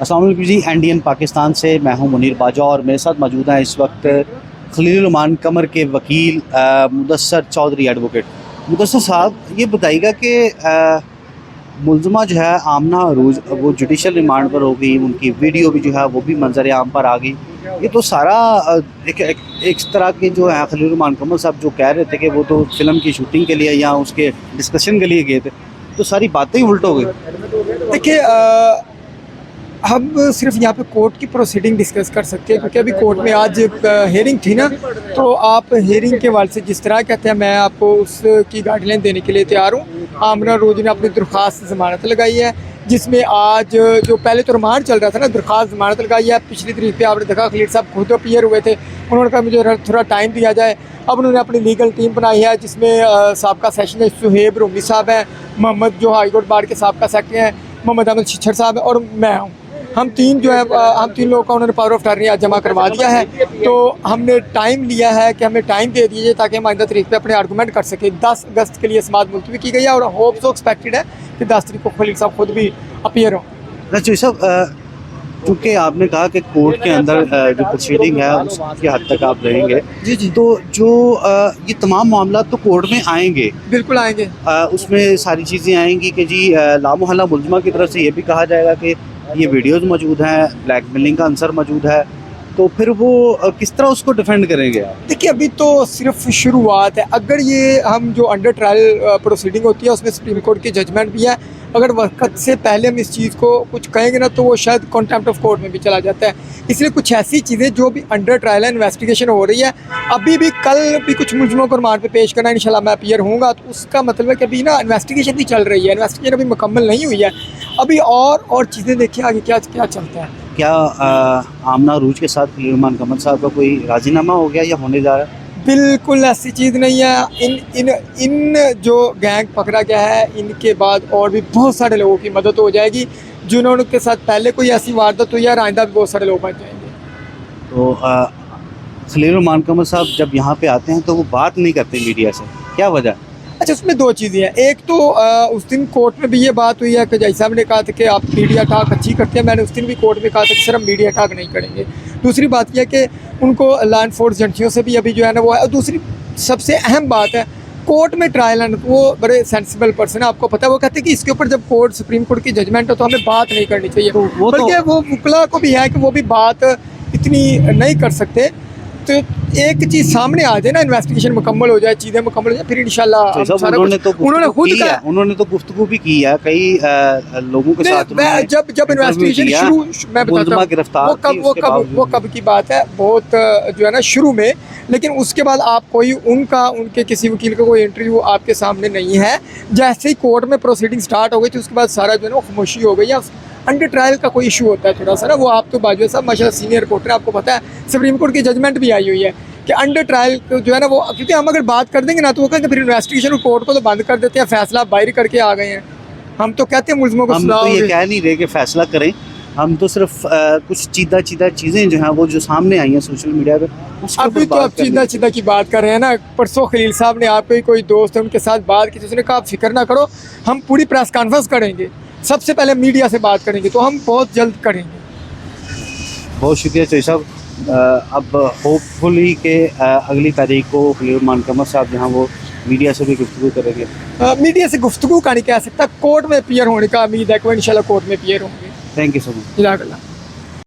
अस्सलाम वालेकुम जी, एनडीएन पाकिस्तान से मैं हूं मुनीर बाजा और मेरे साथ मौजूद हैं इस वक्त खलील रहमान कमर के वकील मुदस्सर चौधरी एडवोकेट। मुदस्सर साहब, ये बताइएगा कि मुलज़मा जो है आमना अरूज, वो जुडिशल रिमांड पर हो गई, उनकी वीडियो भी जो है वो भी मंजर आम पर आ गई। ये तो सारा एक तरह के जो है खलील रहमान कमर साहब जो कह रहे थे कि वो तो फिल्म की शूटिंग के लिए या उसके डिस्कशन के लिए गए थे, तो सारी बातें ही उल्ट हो गई। देखिए, हम सिर्फ यहाँ पे कोर्ट की प्रोसीडिंग डिस्कस कर सकते हैं, क्योंकि अभी कोर्ट में आज हेयरिंग थी ना, तो आप हेयरिंग के हवाले से जिस तरह कहते हैं मैं आपको उसकी गाइडलाइन देने के लिए तैयार हूँ। आमना रोज ने अपनी दरख्वास्त ज़मानत लगाई है, जिसमें आज जो पहले तो रिमांड चल रहा था ना, दरख्वास्त ज़मानत लगाई है। पिछली तारीख पे आपने देखा खलील साहब खुद अपीयर हुए थे, उन्होंने कहा मुझे थोड़ा टाइम दिया जाए। अब उन्होंने अपनी लीगल टीम बनाई है, जिसमें साबका सेशन सुहेब रूमी साहब हैं, मोहम्मद जो हाई कोर्ट बार के साबका सेक्रेटरी हैं, मोहम्मद अहमद शिच्छर साहब हैं, और मैं हूँ। हम तीन लोगों का उन्होंने पावर ऑफ अटॉर्नी आज जमा करवा दिया है। तो हमने टाइम लिया है कि हमें टाइम दे दीजिए ताकि हम आइंदा तारीख पे अपने आर्गूमेंट कर सकें। 10 अगस्त के लिए समाअत मुलतवी की गई है और होप सो एक्सपेक्टेड है कि 10 तारीख को खलील साहब खुद भी अपीयर हों। अच्छा साहब, क्योंकि आपने कहा कि कोर्ट के अंदर जो प्रोसीडिंग है उसकी हद तक आप रहेंगे, जी, तो जो ये तमाम मामला तो कोर्ट में आएंगे, बिल्कुल आएंगे। उसमें सारी चीज़ें आएंगी कि जी लामोहल्ला मुलज़मा की तरफ से ये भी कहा जाएगा कि ये वीडियोज़ मौजूद हैं, ब्लैकमेलिंग का आंसर मौजूद है, तो फिर वो किस तरह उसको डिफेंड करेंगे? देखिए, अभी तो सिर्फ शुरुआत है। अगर ये हम जो अंडर ट्रायल प्रोसीडिंग होती है उसमें सुप्रीम कोर्ट की जजमेंट भी है, अगर वक्त से पहले हम इस चीज़ को कुछ कहेंगे ना तो वो शायद कॉन्टेम्प्ट ऑफ कोर्ट में भी चला जाता है। इसलिए कुछ ऐसी चीज़ें जो भी अंडर ट्रायल है, इन्वेस्टिगेशन हो रही है, अभी भी कल भी कुछ मुलज़मों को रिमांड पे पेश करना, इंशाल्लाह मैं अपीयर होऊंगा। तो उसका मतलब है कि अभी ना इन्वेस्टिगेशन भी चल रही है, इन्वेस्टिगेशन अभी मुकम्मल नहीं हुई है। अभी और चीज़ें देखिए आगे क्या चलता है। क्या आमना अरूज के साथ खलील रहमान कमर साहब का कोई राजीनामा हो गया या होने जा रहा है? बिल्कुल ऐसी चीज़ नहीं है। इन जो गैंग पकड़ा गया है, इनके बाद और भी बहुत सारे लोगों की मदद हो जाएगी जिन्होंने के साथ पहले कोई ऐसी वारदात हुई है, और आइंदा भी बहुत सारे लोग बच जाएंगे। तो खलील रहमान कमर साहब जब यहाँ पे आते हैं तो वो बात नहीं करते मीडिया से, क्या वजह? अच्छा, उसमें दो चीज़ें हैं। एक तो उस दिन कोर्ट में भी ये बात हुई है कि जज साहब ने कहा था कि आप मीडिया टॉक अच्छी करते हैं। मैंने उस दिन भी कोर्ट में कहा था कि सर हम मीडिया टॉक नहीं करेंगे। दूसरी बात यह कि उनको लॉ एनफोर्स एजेंसियों से भी अभी जो है ना वो है। और दूसरी सबसे अहम बात है, कोर्ट में ट्रायल है ना, वो बड़े सेंसिबल पर्सन है, आपको पता है। वो कहते हैं कि इसके ऊपर जब सुप्रीम कोर्ट की जजमेंट हो तो हमें बात नहीं करनी चाहिए। बल्कि वो वकला को भी है कि वो भी बात इतनी नहीं कर सकते। तो एक चीज़ सामने आ जाए ना, इन्वेस्टिगेशन मुकम्मल हो जाए, चीज़ें मुकम्मल हो जाए, फिर इंशाल्लाह उन्होंने तो गुफ्तगू भी की है कई लोगों के साथ। जब इन्वेस्टिगेशन शुरू, मैं बताता हूँ वो कब की बात है, बहुत जो है ना शुरू में। लेकिन उसके बाद आप उनके किसी वकील का कोई इंटरव्यू आपके सामने नहीं है। जैसे ही कोर्ट में प्रोसीडिंग स्टार्ट हो गई थी, उसके बाद सारा जो है ना खामोशी हो गई है। अंडर ट्रायल का कोई इशू होता है थोड़ा सा ना, वो आप तो बाजवा साहब माशाल्लाह सीनियर रिपोर्टर, आपको पता है सुप्रीम कोर्ट की जजमेंट भी आई हुई है कि अंडर ट्रायल जो है ना वो, क्योंकि हम अगर बात कर देंगे ना तो वो कहेंगे फिर इन्वेस्टिगेशन कोर्ट को तो बंद कर देते हैं, फैसला बाहर करके आ गए हैं। हम तो कहते हैं मुलज़मों को, हम तो ये कह नहीं रहे कि फैसला करें, हम तो सिर्फ कुछ चीदा चीज़ें जो हैं वो जो सामने आई हैं सोशल मीडिया पे, अभी तो आप चीदा की बात कर रहे हैं ना। परसों खलील साहब ने, आपके कोई दोस्त है उनके साथ बात की, उसने कहा आप फिक्र ना करो, हम पूरी प्रेस कॉन्फ्रेंस करेंगे, सबसे पहले मीडिया से बात करेंगे, तो हम बहुत जल्द करेंगे। बहुत शुक्रिया चौधरी साहब। अब होपफुली के अगली तारीख को खलील रहमान कमर साहब जहाँ वो मीडिया से भी गुफ्तगू करेंगे। मीडिया से गुफ्तगू का नहीं कह सकता, कोर्ट में अपीयर होने का उम्मीद है कि वो इंशाल्लाह कोर्ट में अपीयर होंगे। Thank you so much. जज़ाकल्लाह।